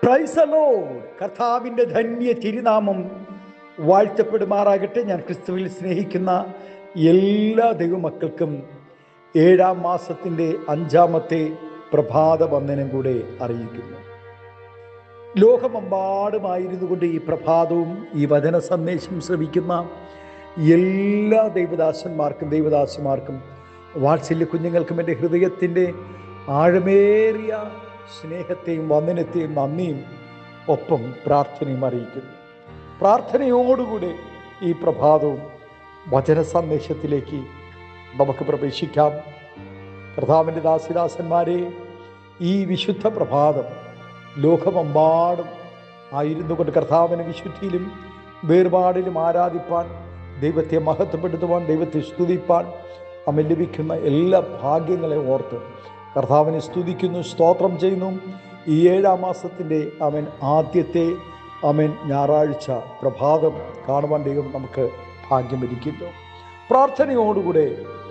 Praise the Lord. കർത്താവിൻ്റെ ധന്യ തിരുനാമം വാഴ്ത്തപ്പെടുമാറാകട്ടെ. ഞാൻ ക്രിസ്തുവിൽ സ്നേഹിക്കുന്ന എല്ലാ ദൈവമക്കൾക്കും 7-ാം മാസത്തിൻ്റെ 5-ാമത്തെ പ്രഭാത വന്ദനം കൂടെ അറിയിക്കുന്നു. ലോകമെമ്പാടുമായിരുന്നു കൊണ്ട് ഈ പ്രഭാതവും ഈ വചന സന്ദേശം ശ്രവിക്കുന്ന എല്ലാ ദൈവദാസന്മാർക്കും വാത്സല്യ കുഞ്ഞുങ്ങൾക്കും എൻ്റെ ഹൃദയത്തിൻ്റെ ആഴമേറിയ സ്നേഹത്തെയും വന്ദനത്തെയും നന്ദിയും ഒപ്പം പ്രാർത്ഥനയും അറിയിക്കുന്നു. പ്രാർത്ഥനയോടുകൂടെ ഈ പ്രഭാതവും വചന സന്ദേശത്തിലേക്ക് നമുക്ക് പ്രവേശിക്കാം. കർത്താവിൻ്റെ ദാസിദാസന്മാരെ, ഈ വിശുദ്ധ പ്രഭാതം ലോകമെമ്പാടും ആയിരുന്നു കൊണ്ട് കർത്താവിനെ വിശുദ്ധിയിലും വേർപാടിലും ആരാധിപ്പാൻ, ദൈവത്തെ മഹത്വപ്പെടുത്തുവാൻ, ദൈവത്തെ സ്തുതിപ്പാൻ അവൻ ലഭിക്കുന്ന എല്ലാ ഭാഗ്യങ്ങളെ ഓർത്ത് കർത്താവിനെ സ്തുതിക്കുന്നു, സ്തോത്രം ചെയ്യുന്നു. ഈ 7-ാം മാസത്തിൻ്റെ ആദ്യത്തെ ഞായറാഴ്ച പ്രഭാതം കാണുവാൻ ദൈവം നമുക്ക് ഭാഗ്യമൊരുക്കുന്നു. പ്രാർത്ഥനയോടുകൂടെ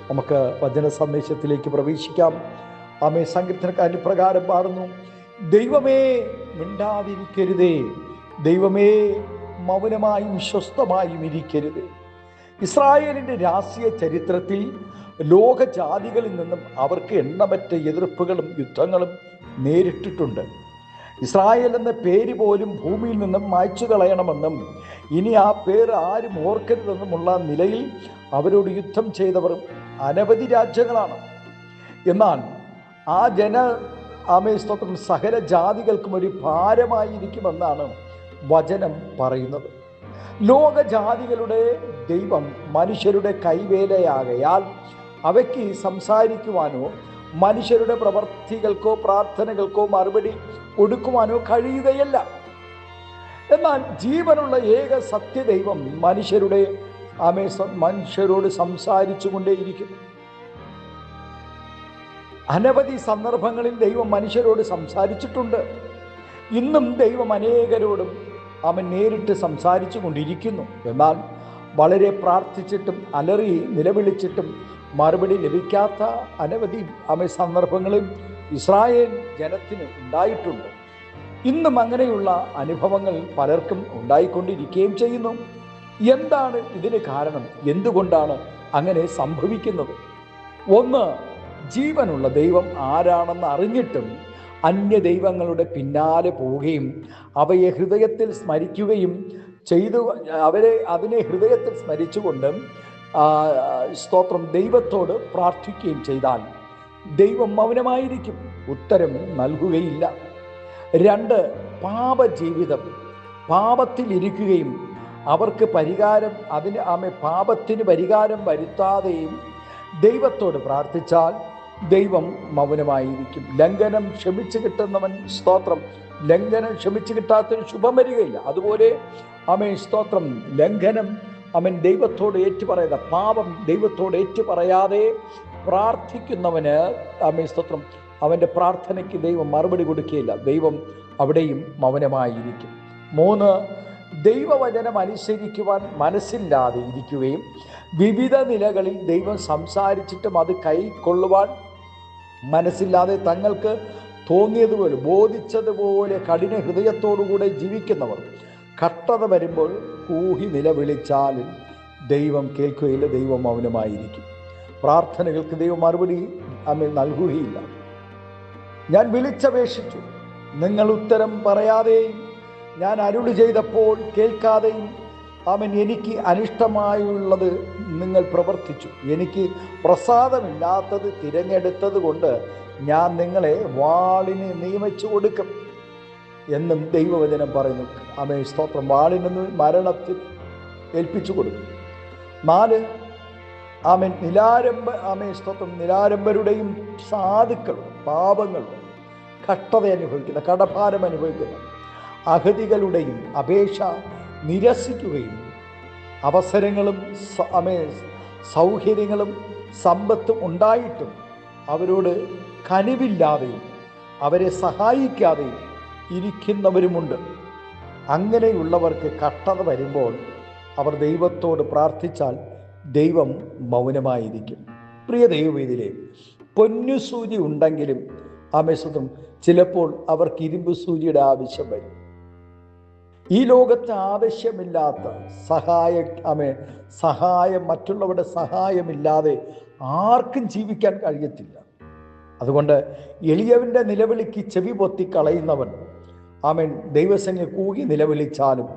നമുക്ക് വചന സന്ദേശത്തിലേക്ക് പ്രവേശിക്കാം. സങ്കീർത്തനക്കാരൻ പ്രകാരം പാടുന്നു: ദൈവമേ മിണ്ടാതിരിക്കരുതേ, ദൈവമേ മൗനമായും സ്വസ്ഥമായും ഇരിക്കരുത്. ഇസ്രായേലിൻ്റെ രാഷ്ട്രീയ ചരിത്രത്തിൽ ലോകജാതികളിൽ നിന്നും അവർക്ക് എണ്ണമറ്റ എതിർപ്പുകളും യുദ്ധങ്ങളും നേരിട്ടിട്ടുണ്ട്. ഇസ്രായേൽ എന്ന പേര് പോലും ഭൂമിയിൽ നിന്നും മായ്ച്ചു കളയണമെന്നും ഇനി ആ പേര് ആരും ഓർക്കരുതെന്നുമുള്ള നിലയിൽ അവരോട് യുദ്ധം ചെയ്തവർ അനവധി രാജ്യങ്ങളാണ്. എന്നാൽ ആ സ്തോത്രം സകല ജാതികൾക്കും ഒരു ഭാരമായിരിക്കുമെന്നാണ് വചനം പറയുന്നത്. ലോകജാതികളുടെ ദൈവം മനുഷ്യരുടെ കൈവേലയാകയാൽ അവയ്ക്ക് സംസാരിക്കുവാനോ മനുഷ്യരുടെ പ്രവർത്തികൾക്കോ പ്രാർത്ഥനകൾക്കോ മറുപടി കൊടുക്കുവാനോ കഴിയുകയില്ല. എന്നാൽ ജീവനുള്ള ഏക സത്യദൈവം മനുഷ്യരോട് സംസാരിച്ചു കൊണ്ടേയിരിക്കുന്നു. അനവധി സന്ദർഭങ്ങളിൽ ദൈവം മനുഷ്യരോട് സംസാരിച്ചിട്ടുണ്ട്. ഇന്നും ദൈവം അനേകരോടും നേരിട്ട് സംസാരിച്ചു കൊണ്ടിരിക്കുന്നു. എന്നാൽ വളരെ പ്രാർത്ഥിച്ചിട്ടും അലറി നിലവിളിച്ചിട്ടും മറുപടി ലഭിക്കാത്ത അനവധി സന്ദർഭങ്ങളും ഇസ്രായേൽ ജനത്തിന് ഉണ്ടായിട്ടുണ്ട്. ഇന്നും അങ്ങനെയുള്ള അനുഭവങ്ങൾ പലർക്കും ഉണ്ടായിക്കൊണ്ടിരിക്കുകയും ചെയ്യുന്നു. എന്താണ് ഇതിന് കാരണം? എന്തുകൊണ്ടാണ് അങ്ങനെ സംഭവിക്കുന്നത്? ഒന്ന്, ജീവനുള്ള ദൈവം ആരാണെന്ന് അറിഞ്ഞിട്ടും അന്യ ദൈവങ്ങളുടെ പിന്നാലെ പോവുകയും അവയെ ഹൃദയത്തിൽ സ്മരിക്കുകയും ചെയ്തു. അതിനെ ഹൃദയത്തിൽ സ്മരിച്ചുകൊണ്ട് സ്തോത്രം ദൈവത്തോട് പ്രാർത്ഥിക്കുകയും ചെയ്താൽ ദൈവം മൗനമായിരിക്കും, ഉത്തരം നൽകുകയില്ല. 2, പാപജീവിതം, പാപത്തിലിരിക്കുകയും അവർക്ക് പാപത്തിന് പരിഹാരം വരുത്താതെയും ദൈവത്തോട് പ്രാർത്ഥിച്ചാൽ ദൈവം മൗനമായിരിക്കും. ലംഘനം ക്ഷമിച്ചു കിട്ടുന്നവൻ സ്തോത്രം ലംഘനം ക്ഷമിച്ചു കിട്ടാത്തൊരു ശുഭം വരികയില്ല. അതുപോലെ സ്തോത്രം ലംഘനം ദൈവത്തോട് ഏറ്റുപറയാതെ, പാപം ദൈവത്തോട് ഏറ്റുപറയാതെ പ്രാർത്ഥിക്കുന്നവന് സ്തോത്രം അവൻ്റെ പ്രാർത്ഥനയ്ക്ക് ദൈവം മറുപടി കൊടുക്കുകയില്ല. ദൈവം അവിടെയും മൗനമായിരിക്കും. 3, ദൈവവചനം അനുസരിക്കുവാൻ മനസ്സില്ലാതെ ഇരിക്കുകയും വിവിധ നിലകളിൽ ദൈവം സംസാരിച്ചിട്ടും അത് കൈക്കൊള്ളുവാൻ മനസ്സില്ലാതെ തങ്ങൾക്ക് തോന്നിയതുപോലെ ബോധിച്ചതുപോലെ കഠിന ഹൃദയത്തോടുകൂടെ ജീവിക്കുന്നവർ കഷ്ടത വരുമ്പോൾ കൂഹി നിലവിളിച്ചാലും ദൈവം കേൾക്കുകയില്ല, ദൈവം മൗനമായിരിക്കും. പ്രാർത്ഥനകൾക്ക് ദൈവം മറുപടി നൽകുകയില്ല. ഞാൻ വിളിച്ചപേക്ഷിച്ചു, നിങ്ങൾ ഉത്തരം പറയാതെയും ഞാൻ അരുളി ചെയ്തപ്പോൾ കേൾക്കാതെയും എനിക്ക് അനിഷ്ടമായുള്ളത് നിങ്ങൾ പ്രവർത്തിച്ചു. എനിക്ക് പ്രസാദമില്ലാത്തത് തിരഞ്ഞെടുത്തത് കൊണ്ട് ഞാൻ നിങ്ങളെ വാളിന് നിയമിച്ചു കൊടുക്കും എന്നും ദൈവവചനം പറയുന്നു. സ്തോത്രം വാളിന് മരണത്തിൽ ഏൽപ്പിച്ചു കൊടുക്കും. 4, സ്തോത്രം നിലാരംഭരുടെയും സാധുക്കളും പാപങ്ങളും കഷ്ടത അനുഭവിക്കുന്ന, കടഭാരം അനുഭവിക്കുന്ന അഗതികളുടെയും അപേക്ഷ നിരസിക്കുകയും അവസരങ്ങളും സൗകര്യങ്ങളും സമ്പത്തും ഉണ്ടായിട്ടും അവരോട് കനിവില്ലാതെയും അവരെ സഹായിക്കാതെയും ഇരിക്കുന്നവരുമുണ്ട്. അങ്ങനെയുള്ളവർക്ക് കഷ്ടത വരുമ്പോൾ അവർ ദൈവത്തോട് പ്രാർത്ഥിച്ചാൽ ദൈവം മൗനമായിരിക്കും. പ്രിയ ദൈവവേദിയിലെ പൊന്നുസൂചി ഉണ്ടെങ്കിലും ആമേശ്വരം ചിലപ്പോൾ അവർക്ക് ഇരുമ്പ് സൂചിയുടെ ആവശ്യം വരും. ഈ ലോകത്ത് ആവശ്യമില്ലാത്ത സഹായം മറ്റുള്ളവരുടെ സഹായമില്ലാതെ ആർക്കും ജീവിക്കാൻ കഴിയത്തില്ല. അതുകൊണ്ട് എളിയവന്റെ നിലവിളിക്ക് ചെവി പൊത്തി കളയുന്നവൻ ദൈവസന്നിധിയിൽ കൂകി നിലവിളിച്ചാലും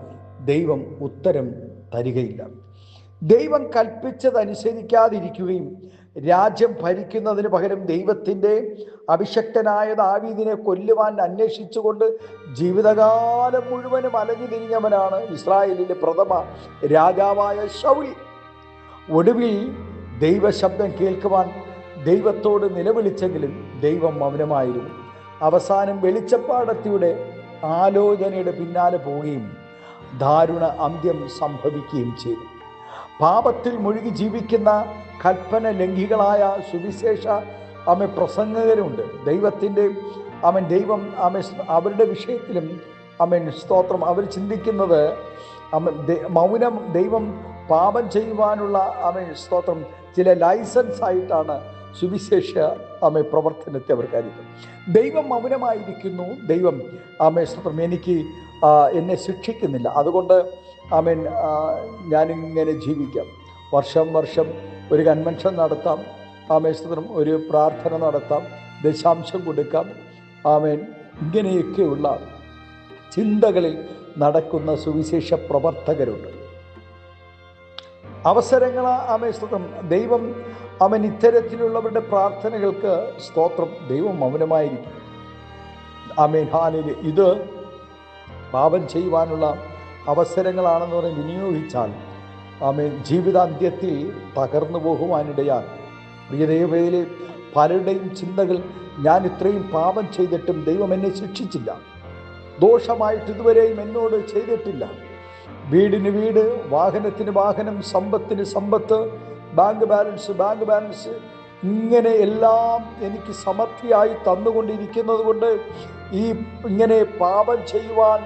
ദൈവം ഉത്തരം തരികയില്ല. ദൈവം കൽപ്പിച്ചതനുസരിക്കാതിരിക്കുകയും രാജ്യം ഭരിക്കുന്നതിന് പകരം ദൈവത്തിൻ്റെ അഭിഷക്തനായ ദാവീദിനെ കൊല്ലുവാൻ അന്വേഷിച്ചുകൊണ്ട് ജീവിതകാലം മുഴുവനും അലഞ്ഞു തിരിഞ്ഞവനാണ് ഇസ്രായേലിലെ പ്രഥമ രാജാവായ ശൗൽ. ഒടുവിൽ ദൈവശബ്ദം കേൾക്കുവാൻ ദൈവത്തോട് നിലവിളിച്ചെങ്കിലും ദൈവം മൗനമായിരുന്നു. അവസാനം വെളിച്ചപ്പാടത്തിയുടെ ആലോചനയുടെ പിന്നാലെ പോവുകയും ദാരുണ അന്ത്യം സംഭവിക്കുകയും ചെയ്തു. പാപത്തിൽ മുഴുകി ജീവിക്കുന്ന കൽപ്പന ലംഘികളായ സുവിശേഷ പ്രസംഗകരുണ്ട്. ദൈവം അവരുടെ വിഷയത്തിലും സ്തോത്രം. അവർ ചിന്തിക്കുന്നത് മൗനം ദൈവം പാപം ചെയ്യുവാനുള്ള സ്തോത്രം ചില ലൈസൻസ് ആയിട്ടാണ് സുവിശേഷ പ്രവർത്തനത്തെ അവർ കരുതുന്നത്. ദൈവം മൗനമായിരിക്കുന്നു. ദൈവം സ്തോത്രം എന്നെ ശിക്ഷിക്കുന്നില്ല, അതുകൊണ്ട് ഞാനിങ്ങനെ ജീവിക്കാം. വർഷം ഒരു കൺവെൻഷൻ നടത്താം, സ്തോത്രം ഒരു പ്രാർത്ഥന നടത്താം, ദശാംശം കൊടുക്കാം. ഇങ്ങനെയൊക്കെയുള്ള ചിന്തകളിൽ നടക്കുന്ന സുവിശേഷ പ്രവർത്തകരുണ്ട്. അവസരങ്ങൾ സ്തോത്രം ദൈവം ഇത്തരത്തിലുള്ളവരുടെ പ്രാർത്ഥനകൾക്ക് സ്തോത്രം ദൈവം മൗനമായിരിക്കും. ഇത് പാപം ചെയ്യുവാനുള്ള അവസരങ്ങളാണെന്ന് പറഞ്ഞ് വിനിയോഗിച്ചാൽ ജീവിതാന്ത്യത്തിൽ തകർന്നു പോകുവാനിടയാണ്. പ്രിയ ദൈവവേലി, പലരുടെയും ചിന്തകൾ, ഞാൻ ഇത്രയും പാപം ചെയ്തിട്ടും ദൈവം എന്നെ ശിക്ഷിച്ചില്ല, ദോഷമായിട്ട് ഇതുവരെയും എന്നോട് ചെയ്തിട്ടില്ല, വീടിന് വീട്, വാഹനത്തിന് വാഹനം, സമ്പത്തിന് സമ്പത്ത്, ബാങ്ക് ബാലൻസ്, ഇങ്ങനെ എല്ലാം എനിക്ക് സമൃദ്ധിയായി തന്നുകൊണ്ടിരിക്കുന്നത് കൊണ്ട് ഇങ്ങനെ പാപം ചെയ്യുവാൻ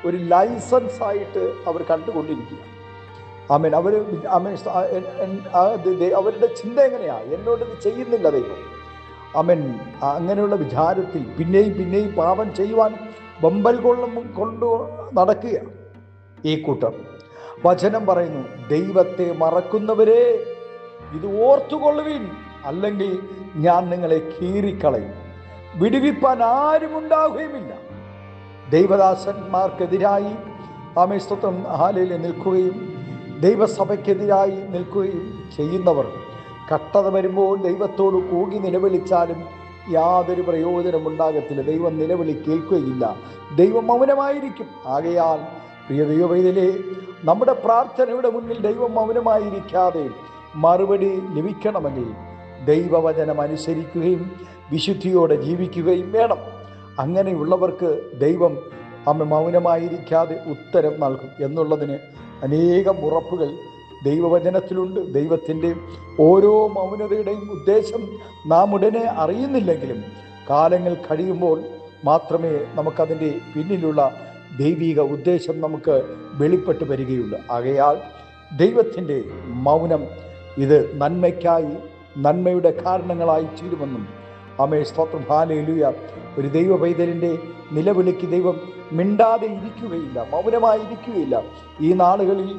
ഒരു ലൈസൻസ് ആയിട്ട് അവർ കണ്ടുകൊണ്ടിരിക്കുക. അവരുടെ ചിന്ത എങ്ങനെയാ? എന്നോട് ഇത് ചെയ്യുന്നില്ല ദൈവം. അങ്ങനെയുള്ള വിചാരത്തിൽ പിന്നെയും പാപം ചെയ്യുവാൻ ബമ്പൽ കൊണ്ടു നടക്കുക ഈ കൂട്ടർ. വചനം പറയുന്നു, ദൈവത്തെ മറക്കുന്നവരെ ഇത് ഓർത്തുകൊള്ളുവിൻ, അല്ലെങ്കിൽ ഞാൻ നിങ്ങളെ കീറിക്കളയും, വിടുവിപ്പാൻ ആരും ഉണ്ടാവുകയുമില്ല. ദൈവദാസന്മാർക്കെതിരായി സ്തോത്രം നിൽക്കുകയും ദൈവസഭയ്ക്കെതിരായി നിൽക്കുകയും ചെയ്യുന്നവർ കഷ്ടത വരുമ്പോൾ ദൈവത്തോട് കൂകി നിലവിളിച്ചാലും യാതൊരു പ്രയോജനം ഉണ്ടാകത്തില്ല. ദൈവം നിലവിളി കേൾക്കുകയില്ല, ദൈവം മൗനമായിരിക്കും. ആകയാൽ പ്രിയ ദൈവവേദിയിലെ നമ്മുടെ പ്രാർത്ഥനയുടെ മുന്നിൽ ദൈവം മൗനമായിരിക്കാതെ മറുപടി ലഭിക്കണമെങ്കിൽ ദൈവവചനം അനുസരിക്കുകയും വിശുദ്ധിയോടെ ജീവിക്കുകയും വേണം. അങ്ങനെയുള്ളവർക്ക് ദൈവം മൗനമായിരിക്കാതെ ഉത്തരം നൽകും എന്നുള്ളതിന് അനേകം ഉറപ്പുകൾ ദൈവവചനത്തിലുണ്ട്. ദൈവത്തിൻ്റെ ഓരോ മൗനതയുടെയും ഉദ്ദേശം നാം ഉടനെ അറിയുന്നില്ലെങ്കിലും കാലങ്ങൾ കഴിയുമ്പോൾ മാത്രമേ നമുക്കതിൻ്റെ പിന്നിലുള്ള ദൈവിക ഉദ്ദേശം നമുക്ക് വെളിപ്പെട്ട് വരികയുള്ളൂ. ആകയാൽ ദൈവത്തിൻ്റെ മൗനം ഇത് നന്മയ്ക്കായി, നന്മയുടെ കാരണങ്ങളായി തീരുമെന്നും സ്തോത്രം. ഹല്ലേലൂയ. ഒരു ദൈവ പൈതലിൻ്റെ നിലവിളിക്ക് ദൈവം മിണ്ടാതെ ഇരിക്കുകയില്ല, മൗനമായിരിക്കുകയില്ല. ഈ നാളുകളിൽ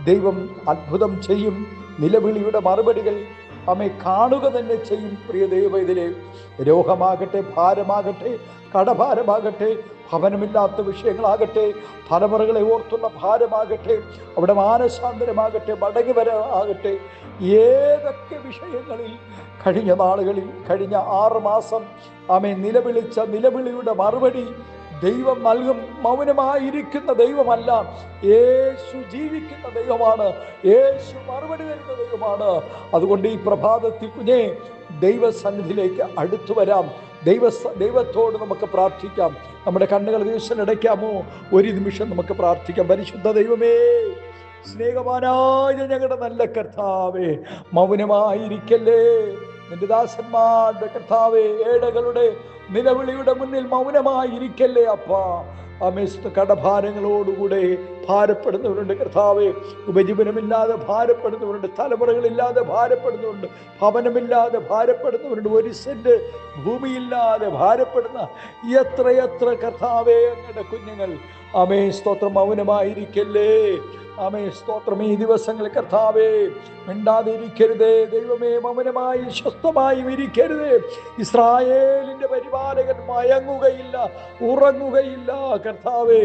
ദൈവം അത്ഭുതം ചെയ്യും. നിലവിളിയുടെ മറുപടികൾ കാണുക തന്നെ ചെയ്യും. പ്രിയ ദൈവ പൈതലേ, രോഗമാകട്ടെ, ഭാരമാകട്ടെ, കടഭാരമാകട്ടെ, ഭവനമില്ലാത്ത വിഷയങ്ങളാകട്ടെ, തലമുറകളെ ഓർത്തുള്ള ഭാരമാകട്ടെ, അവിടെ മാനസാന്തരമാകട്ടെ, മടങ്ങിവര ആകട്ടെ, ഏതൊക്കെ വിഷയങ്ങളിൽ കഴിഞ്ഞ നാളുകളിൽ, കഴിഞ്ഞ 6 മാസം നിലവിളിച്ച നിലവിളിയുടെ മറുപടി ദൈവം നൽകും. മൗനമായിരിക്കുന്ന ദൈവമല്ല, യേശു ജീവിക്കുന്ന ദൈവമാണ്, യേശു മറുപടി തരുന്ന ദൈവമാണ്. അതുകൊണ്ട് ഈ പ്രഭാതത്തിൽ കുഞ്ഞേ ദൈവസന്നിധിയിലേക്ക് അടുത്തു വരാം. ദൈവത്തോട് നമുക്ക് പ്രാർത്ഥിക്കാം. നമ്മുടെ കണ്ണുകൾ ദിവസമടയ്ക്കാമോ? ഒരു നിമിഷം നമുക്ക് പ്രാർത്ഥിക്കാം. പരിശുദ്ധ ദൈവമേ, സ്നേഹവാനായ ഞങ്ങളുടെ നല്ല കർത്താവേ, മൗനമായിരിക്കല്ലേ. നിന്റെ ദാസന്മാരുടെ കർത്താവേ, ഏടകളുടെ നിലവിളിയുടെ മുന്നിൽ മൗനമായിരിക്കല്ലേ അപ്പാ. കടഭാരങ്ങളോടുകൂടെ ഭാരപ്പെടുന്നവരുണ്ട് കർത്താവേ. ഉപജീവനമില്ലാതെ ഭാരപ്പെടുന്നവരുണ്ട്, തലമുറകളില്ലാതെ ഭാരപ്പെടുന്നവരുണ്ട്, ഭവനമില്ലാതെ ഭാരപ്പെടുന്നവരുണ്ട്, ഒരു സെന്റ് ഭൂമിയില്ലാതെ ഭാരപ്പെടുന്ന എത്രയെത്ര കർത്താവേ അങ്ങയുടെ കുഞ്ഞുങ്ങൾ. ആമേ സ്തോത്രം. മൗനമായിരിക്കല്ലേ. ആമേ സ്തോത്രം. ഈ ദിവസങ്ങളിൽ കർത്താവേ മിണ്ടാതെ ഇരിക്കരുതേ ദൈവമേ. മൗനമായി സ്വസ്ഥമായി ഇരിക്കരുതേ. ഇസ്രായേലിന്റെ പരിപാലകൻ മയങ്ങുകയില്ല, ഉറങ്ങുകയില്ല കർത്താവേ.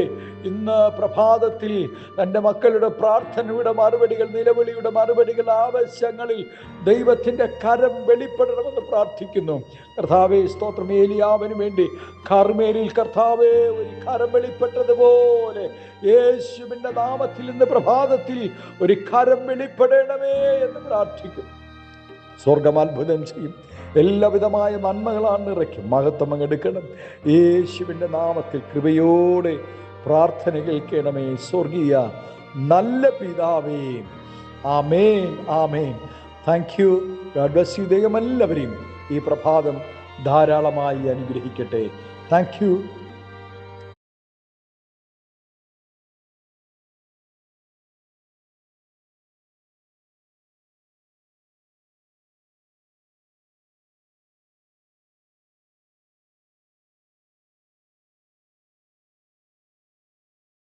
ഇന്ന് പ്രഭാതത്തിൽ തൻ്റെ മക്കളുടെ പ്രാർത്ഥനയുടെ മറുപടികൾ, നിലവിളിയുടെ മറുപടികൾ, ആവശ്യങ്ങളിൽ ദൈവത്തിൻ്റെ കരം വെളിപ്പെടണമെന്ന് പ്രാർത്ഥിക്കുന്നു കർത്താവേ. സ്തോത്രം. ഏലിയാവിന് വേണ്ടി കർമ്മേലിൽ കർത്താവേ ഒരു കരം വെളിപ്പെട്ടതുപോലെ യേശുവിൻ്റെ നാമത്തിൽ ഇന്ന് പ്രഭാതത്തിൽ ഒരു കരം വെളിപ്പെടണമേ എന്ന് പ്രാർത്ഥിക്കുന്നു. സ്വർഗം അത്ഭുതം ചെയ്യും. എല്ലാവിധമായ നന്മകളാണ് നിറയ്ക്കും. മഹത്വം അങ്ങെടുക്കണം. യേശുവിൻ്റെ നാമത്തിൽ കൃപയോടെ പ്രാർത്ഥന കേൾക്കണമേ സ്വർഗീയ നല്ല പിതാവേ. ആമേൻ, ആമേൻ. Thank you. God bless you. ദൈവം എല്ലാവരെയും ഈ പ്രഭാതം ധാരാളമായി അനുഗ്രഹിക്കട്ടെ. Thank U.